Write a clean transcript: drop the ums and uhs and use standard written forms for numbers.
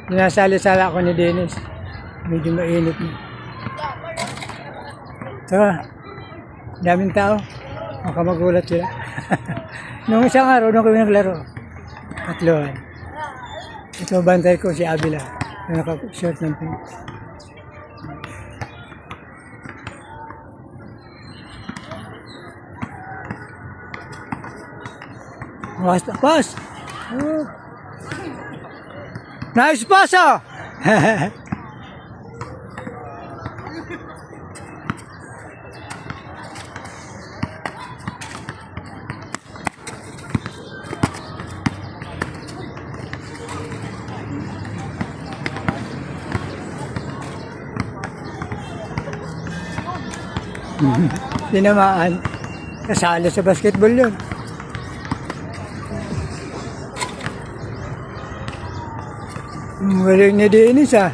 Sinasali-sala ako ni Dennis. Medyo mainit na. So, daming tao. Baka magulat sila. Nung isang araw, nung kami naglaro, tatloan. Ito, bantay ko si Abila. Na naka-shirt ng pink. Pas! Oh. Nice pass, oh! Tinamaan. Kasali sa basketball yun. Galing ni Dennis, ah.